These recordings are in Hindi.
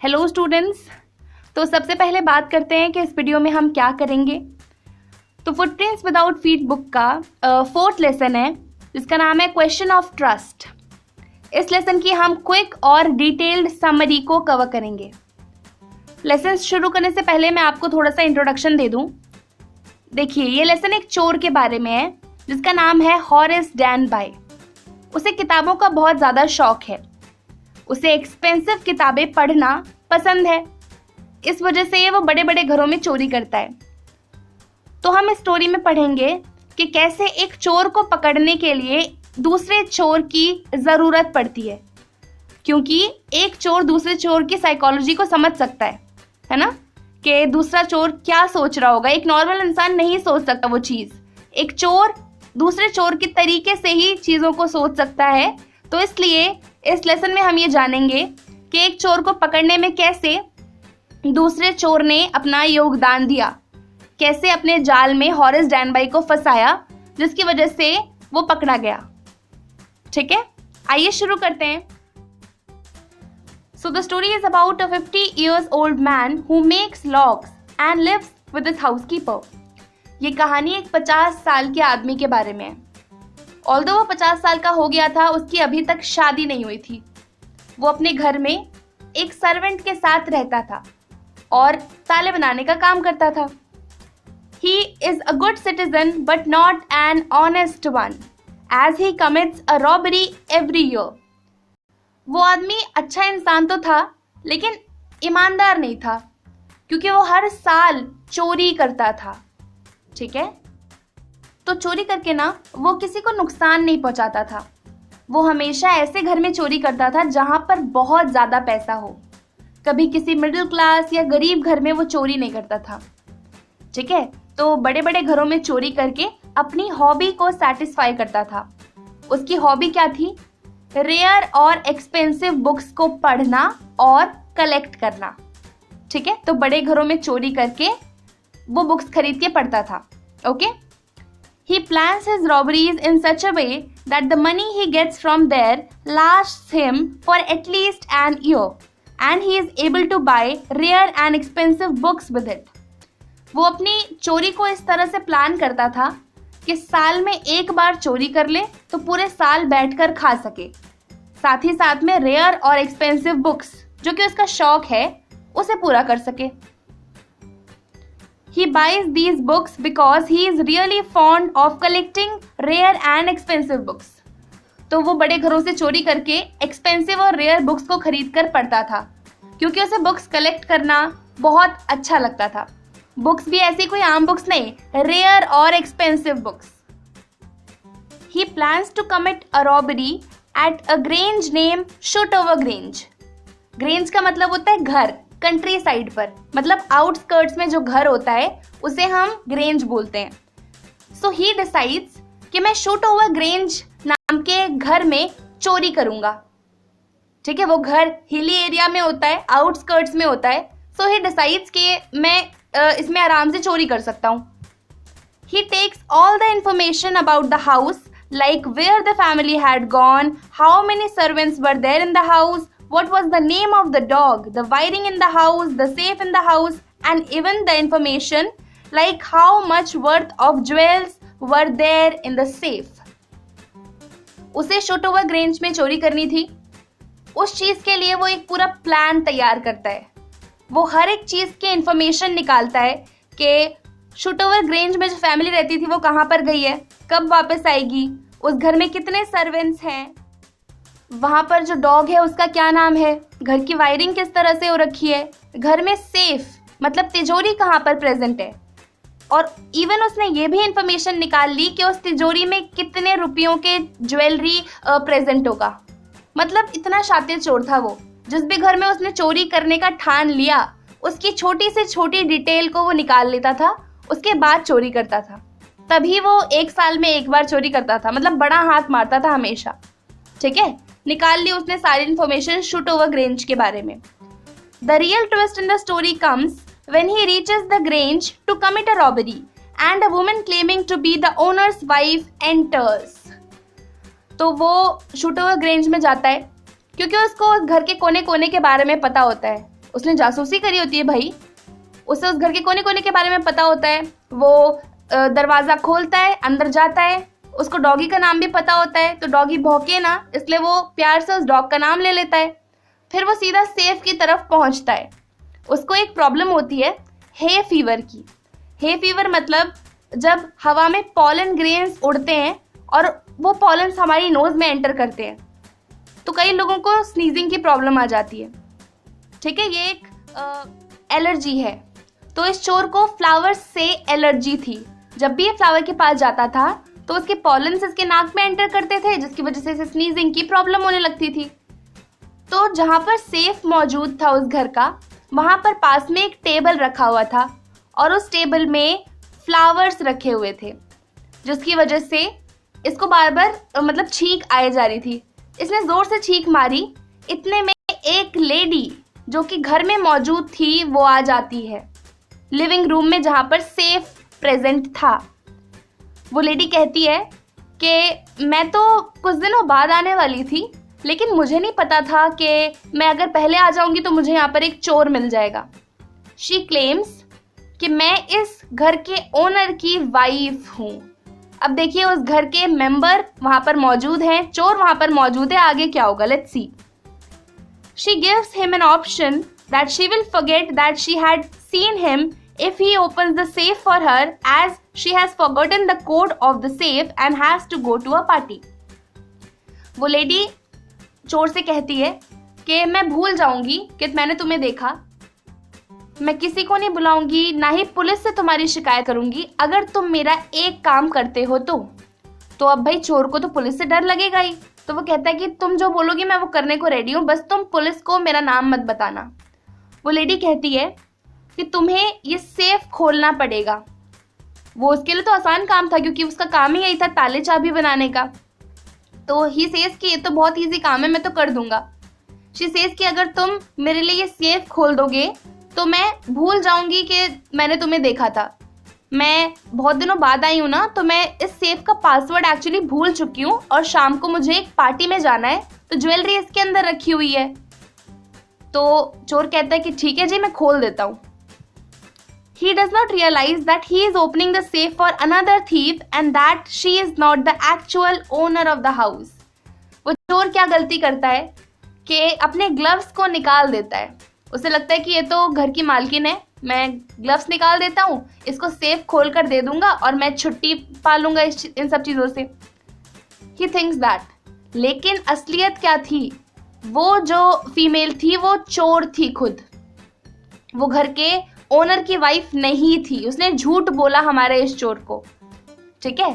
Hello students. तो सबसे पहले बात करते हैं कि इस वीडियो में हम क्या करेंगे। तो फुटप्रिंट्स विदाउट फीट बुक का फोर्थ लेसन है जिसका नाम है क्वेश्चन ऑफ ट्रस्ट। इस लेसन की हम क्विक और डिटेल्ड समरी को कवर करेंगे। लेसन शुरू करने से पहले मैं आपको थोड़ा सा इंट्रोडक्शन दे दूं। देखिए, ये लेसन एक चोर के बारे में है जिसका नाम है हॉरेस डैन बाय। उसे किताबों का बहुत ज़्यादा शौक है। उसे एक्सपेंसिव किताबें पढ़ना पसंद है। इस वजह से वो बड़े बड़े घरों में चोरी करता है। तो हम इस स्टोरी में पढ़ेंगे कि कैसे एक चोर को पकड़ने के लिए दूसरे चोर की ज़रूरत पड़ती है, क्योंकि एक चोर दूसरे चोर की साइकोलॉजी को समझ सकता है ना, कि दूसरा चोर क्या सोच रहा होगा। एक नॉर्मल इंसान नहीं सोच सकता वो चीज़। एक चोर दूसरे चोर के तरीके से ही चीज़ों को सोच सकता है। तो इसलिए इस लेसन में हम ये जानेंगे कि एक चोर को पकड़ने में कैसे दूसरे चोर ने अपना योगदान दिया, कैसे अपने जाल में हॉरेस डैन बाय को फंसाया जिसकी वजह से वो पकड़ा गया। ठीक है, आइए शुरू करते हैं। So the story is about a 50 years old man who makes locks and lives with his housekeeper. ये कहानी एक 50 साल के आदमी के बारे में है। ऑल्दो वो 50 साल का हो गया था, उसकी अभी तक शादी नहीं हुई थी। वो अपने घर में एक सर्वेंट के साथ रहता था और ताले बनाने का काम करता था। He is a good citizen but not an honest one, as he commits a robbery every year. वो आदमी अच्छा इंसान तो था लेकिन ईमानदार नहीं था, क्योंकि वो हर साल चोरी करता था। ठीक है, तो चोरी करके ना वो किसी को नुकसान नहीं पहुंचाता था। वो हमेशा ऐसे घर में चोरी करता था जहां पर बहुत ज़्यादा पैसा हो। कभी किसी मिडिल क्लास या गरीब घर में वो चोरी नहीं करता था। ठीक है, तो बड़े बड़े घरों में चोरी करके अपनी हॉबी को सेटिस्फाई करता था। उसकी हॉबी क्या थी? रेयर और एक्सपेंसिव बुक्स को पढ़ना और कलेक्ट करना। ठीक है, तो बड़े घरों में चोरी करके वो बुक्स खरीद के पढ़ता था। Okay, he plans his robberies in such a way that the money he gets from there lasts him for at least an year and he is able to buy rare and expensive books with it. वो अपनी चोरी को इस तरह से प्लान करता था कि साल में एक बार चोरी कर ले तो पूरे साल बैठकर खा सके, साथ ही साथ में रेयर और एक्सपेंसिव बुक्स जो कि उसका शौक है उसे पूरा कर सके। He buys these books because he is really fond of collecting rare and expensive books. तो वो बड़े घरों से चोरी करके एक्सपेंसिव और रेयर बुक्स को खरीद कर पढ़ता था, क्योंकि उसे बुक्स कलेक्ट करना बहुत अच्छा लगता था। बुक्स भी ऐसी कोई आम बुक्स नहीं, रेयर और expensive books. He plans to commit a robbery at a grange named Shotover Grange. Grange का मतलब होता है घर, कंट्री साइड पर, मतलब आउटस्कर्ट्स में जो घर होता है उसे हम ग्रेंज बोलते हैं। सो ही डिसाइड्स कि मैं शूटओवर ग्रेंज नाम के घर में चोरी करूंगा। ठीक है, वो घर हिली एरिया में होता है, आउटस्कर्ट्स में होता है। सो ही डिसाइड्स कि मैं इसमें आराम से चोरी कर सकता हूँ। He takes all the information about the house, like where the family had gone, how many servants were there in the house, what was the name of the dog, the wiring in the house, the safe in the house, and even the information like how much worth of jewels were there in the safe. उसे शूटओवर ग्रेंज में चोरी करनी थी। उस चीज़ के लिए वो एक पूरा प्लान तैयार करता है। वो हर एक चीज़ के इंफॉर्मेशन निकालता है कि शूटओवर ग्रेंज में जो फैमिली रहती थी वो कहाँ पर गई है, कब वापस आएगी, उस घर में कितने सर्वेंट्स हैं, वहाँ पर जो डॉग है उसका क्या नाम है, घर की वायरिंग किस तरह से हो रखी है, घर में सेफ मतलब तिजोरी कहाँ पर प्रेजेंट है, और इवन उसने ये भी इंफॉर्मेशन निकाल ली कि उस तिजोरी में कितने रुपयों के ज्वेलरी प्रेजेंट होगा। मतलब इतना शातिर चोर था वो। जिस भी घर में उसने चोरी करने का ठान लिया उसकी छोटी से छोटी डिटेल को वो निकाल लेता था, उसके बाद चोरी करता था। तभी वो एक साल में एक बार चोरी करता था, मतलब बड़ा हाथ मारता था हमेशा। ठीक है, निकाल ली उसने सारी इन्फॉर्मेशन शूटओवर ग्रेंज के बारे में। The real twist in the story comes when he reaches the Grange to commit a robbery and a woman claiming to be the owner's wife enters. तो वो शूटओवर ग्रेंज में जाता है क्योंकि उसको घर के कोने कोने के बारे में पता होता है उसने जासूसी करी होती है भाई, उसे उस घर के कोने कोने के बारे में पता होता है। वो दरवाज़ा खोलता है, अंदर जाता है, उसको डॉगी का नाम भी पता होता है, तो डॉगी भौंके ना, इसलिए वो प्यार से उस डॉग का नाम ले लेता है। फिर वो सीधा सेफ की तरफ पहुंचता है। उसको एक प्रॉब्लम होती है हे फीवर की। हे फीवर मतलब जब हवा में पॉलन ग्रेन्स उड़ते हैं और वो पॉलन्स हमारी नोज में एंटर करते हैं, तो कई लोगों को स्नीजिंग की प्रॉब्लम आ जाती है। ठीक है, ये एक एलर्जी है। तो इस चोर को फ्लावर्स से एलर्जी थी। जब भी ये फ्लावर के पास जाता था तो उसके पॉलन्स इसके नाक में एंटर करते थे, जिसकी वजह से इसे स्नीजिंग की प्रॉब्लम होने लगती थी। तो जहाँ पर सेफ मौजूद था उस घर का, वहाँ पर पास में एक टेबल रखा हुआ था और उस टेबल में फ्लावर्स रखे हुए थे, जिसकी वजह से इसको बार बार मतलब छींक आए जा रही थी। इसने जोर से छींक मारी, इतने में एक लेडी जो कि घर में मौजूद थी वो आ जाती है, लिविंग रूम में जहाँ पर सेफ प्रेजेंट था। वो लेडी कहती है कि मैं तो कुछ दिनों बाद आने वाली थी, लेकिन मुझे नहीं पता था कि मैं अगर पहले आ जाऊंगी तो मुझे यहाँ पर एक चोर मिल जाएगा। शी क्लेम्स कि मैं इस घर के ओनर की वाइफ हूँ। अब देखिए, उस घर के मेंबर वहाँ पर मौजूद हैं, चोर वहाँ पर मौजूद है, आगे क्या होगा, let's see. She gives him an option that she will forget that she had seen him if he opens the safe for her, as she has forgotten the code of the safe and has to go to a party. वो लेडी चोर से कहती है कि मैं भूल जाऊंगी कि मैंने तुम्हें देखा, मैं किसी को नहीं बुलाऊंगी, ना ही पुलिस से तुम्हारी शिकायत करूंगी अगर तुम मेरा एक काम करते हो तो अब भाई चोर को तो पुलिस से डर लगेगा ही। तो वो कहता है कि तुम जो बोलोगी मैं वो करने को रेडी हूँ, बस तुम पुलिस को मेरा नाम मत बताना। वो लेडी कहती है कि तुम्हें ये सेफ खोलना पड़ेगा। वो उसके लिए तो आसान काम था, क्योंकि उसका काम ही यही था, ताले चाबी बनाने का। तो ही सेज कि ये तो बहुत ईजी काम है, मैं तो कर दूंगा। शी सेज कि अगर तुम मेरे लिए ये सेफ खोल दोगे तो मैं भूल जाऊंगी कि मैंने तुम्हें देखा था। मैं बहुत दिनों बाद आई हूँ ना, तो मैं इस सेफ का पासवर्ड एक्चुअली भूल चुकी हूँ और शाम को मुझे एक पार्टी में जाना है, तो ज्वेलरी इसके अंदर रखी हुई है। तो चोर कहता है कि ठीक है जी, मैं खोल देता हूँ। He does not realize that he is opening the safe for another thief and that she is not the actual owner of the house. वो चोर क्या गलती करता है कि अपने ग्लव्स को निकाल देता है। उसे लगता है कि ये तो घर की मालकिन है, मैं ग्लव्स निकाल देता हूँ, इसको सेफ खोल कर दे दूंगा और मैं छुट्टी पा लूंगा इन सब चीज़ों से। He thinks that. लेकिन असलियत क्या थी? वो जो फीमेल थी वो चोर थी खुद, वो घर के ओनर की वाइफ नहीं थी। उसने झूठ बोला हमारे इस चोर को। ठीक है,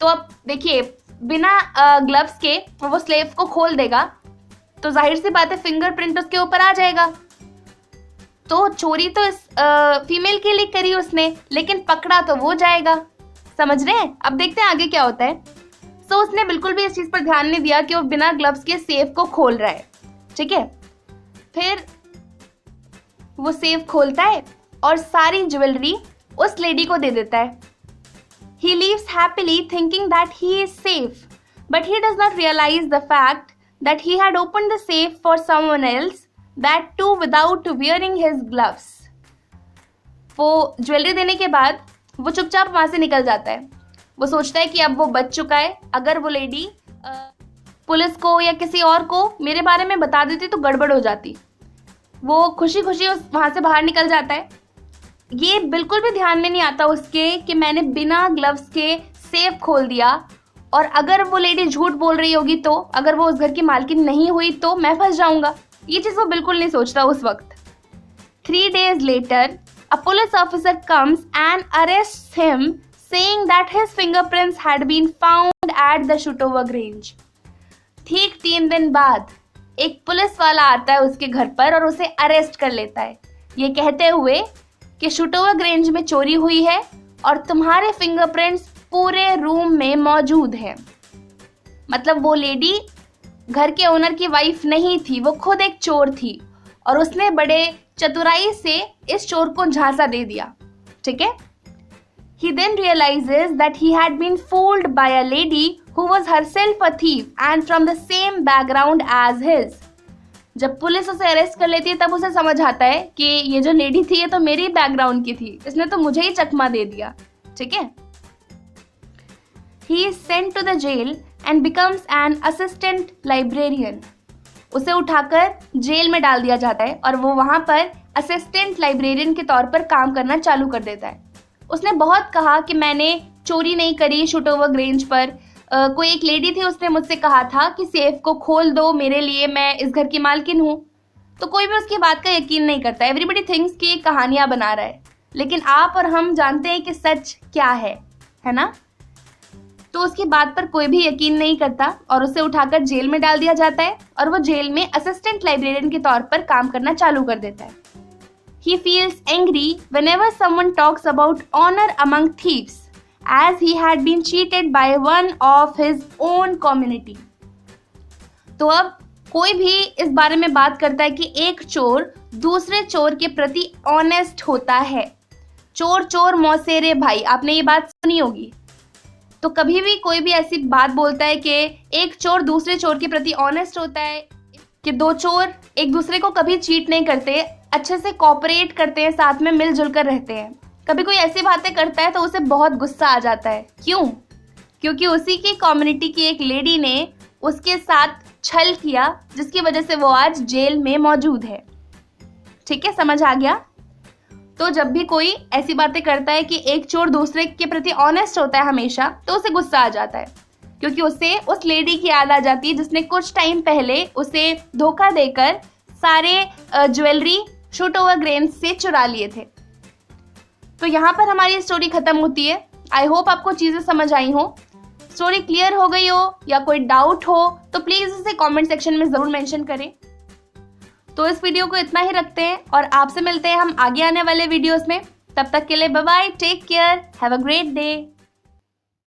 तो अब देखिए, बिना ग्लव्स के वो स्लेव को खोल देगा तो जाहिर सी बात है फिंगरप्रिंट उसके ऊपर आ जाएगा। तो चोरी तो इस फीमेल के लिए करी उसने, लेकिन पकड़ा तो वो जाएगा। समझ रहे हैं? अब देखते हैं आगे क्या होता है। तो उसने बिल्कुल भी इस चीज पर ध्यान नहीं दिया कि वो बिना ग्लव्स के सेफ को खोल रहा है। ठीक है, फिर वो सेफ खोलता है और सारी ज्वेलरी उस लेडी को दे देता है। He leaves happily thinking that he is safe, but he does not realize the fact that he had opened the safe for someone else, that too without wearing his gloves. वो ज्वेलरी देने के बाद वो चुपचाप वहां से निकल जाता है। वो सोचता है कि अब वो बच चुका है, अगर वो लेडी पुलिस को या किसी और को मेरे बारे में बता देती तो गड़बड़ हो जाती। वो खुशी खुशी वहां से बाहर निकल जाता है। ये बिल्कुल भी ध्यान में नहीं आता उसके कि मैंने बिना ग्लव्स के सेफ खोल दिया, और अगर वो लेडी झूठ बोल रही होगी तो, अगर वो उस घर की मालकिन नहीं हुई तो मैं फंस जाऊंगा। ये चीज वो बिल्कुल नहीं सोचता उस वक्त। 3 days later, a police officer comes and arrests him, saying that his fingerprints had been found at the Shutover Grange. ठीक 3 दिन बाद एक पुलिस वाला आता है उसके घर पर और उसे अरेस्ट कर लेता है, ये कहते हुए कि शुटोवर ग्रेंज में चोरी हुई है और तुम्हारे फिंगरप्रिंट्स पूरे रूम में मौजूद हैं। मतलब वो लेडी घर के ओनर की वाइफ नहीं थी, वो खुद एक चोर थी और उसने बड़े चतुराई से इस चोर को झांसा दे दिया। ठीक है, He then realizes that he had been fooled by a lady who was herself a thief and from the same background as his. जब पुलिस उसे अरेस्ट कर लेती है तब उसे समझ आता है कि ये जो लेडी थी ये तो मेरी बैकग्राउंड की थी, इसने तो मुझे ही चकमा दे दिया। ठीक है। He is sent to the jail and becomes an assistant librarian. उसे उठाकर जेल में डाल दिया जाता है और वो वहां पर असिस्टेंट लाइब्रेरियन के तौर पर काम करना चालू कर देता है। उसने बहुत कहा कि मैंने चोरी नहीं करी शूट ओवर ग्रेंज पर। कोई एक लेडी थी, उसने मुझसे कहा था कि सेफ को खोल दो मेरे लिए, मैं इस घर की मालकिन हूँ। तो कोई भी उसकी बात का यकीन नहीं करता। एवरीबडी थिंक्स कि कहानियां बना रहा है, लेकिन आप और हम जानते हैं कि सच क्या है ना। तो उसकी बात पर कोई भी यकीन नहीं करता और उसे उठाकर जेल में डाल दिया जाता है और वो जेल में असिस्टेंट लाइब्रेरियन के तौर पर काम करना चालू कर देता है। He feels angry whenever someone talks about honor among thieves, as he had been cheated by one of his own community. तो अब कोई भी इस बारे में बात करता है कि एक चोर दूसरे चोर के प्रति ऑनेस्ट होता है। चोर चोर मौसेरे भाई, आपने ये बात सुनी होगी। तो कभी भी कोई भी ऐसी बात बोलता है कि एक चोर दूसरे चोर के प्रति ऑनेस्ट होता है, कि दो चोर एक दूसरे को कभी चीट नहीं करते, अच्छे से कोऑपरेट करते हैं, साथ में मिलजुल कर रहते हैं। कभी कोई ऐसी बातें करता है तो उसे बहुत गुस्सा आ जाता है। क्यों? क्योंकि उसी की कम्युनिटी की एक लेडी ने उसके साथ छल किया, जिसकी वजह से वो आज जेल में मौजूद है। ठीक है, समझ आ गया? तो जब भी कोई ऐसी बातें करता है कि एक चोर दूसरे के प्रति ऑनेस्ट होता है हमेशा, तो उसे गुस्सा आ जाता है, क्योंकि उसे उस लेडी की याद आ जाती है जिसने कुछ टाइम पहले उसे धोखा देकर सारे ज्वेलरी शूट ओवर ग्रेन से चुरा लिए थे। तो यहाँ पर हमारी स्टोरी खत्म होती है। आई होप आपको चीजें समझ आई हो, स्टोरी क्लियर हो गई हो या कोई डाउट हो तो प्लीज उसे कमेंट सेक्शन में जरूर मेंशन करें। तो इस वीडियो को इतना ही रखते हैं और आपसे मिलते हैं हम आगे आने वाले वीडियोस में। तब तक के लिए bye bye, take care, have a great day.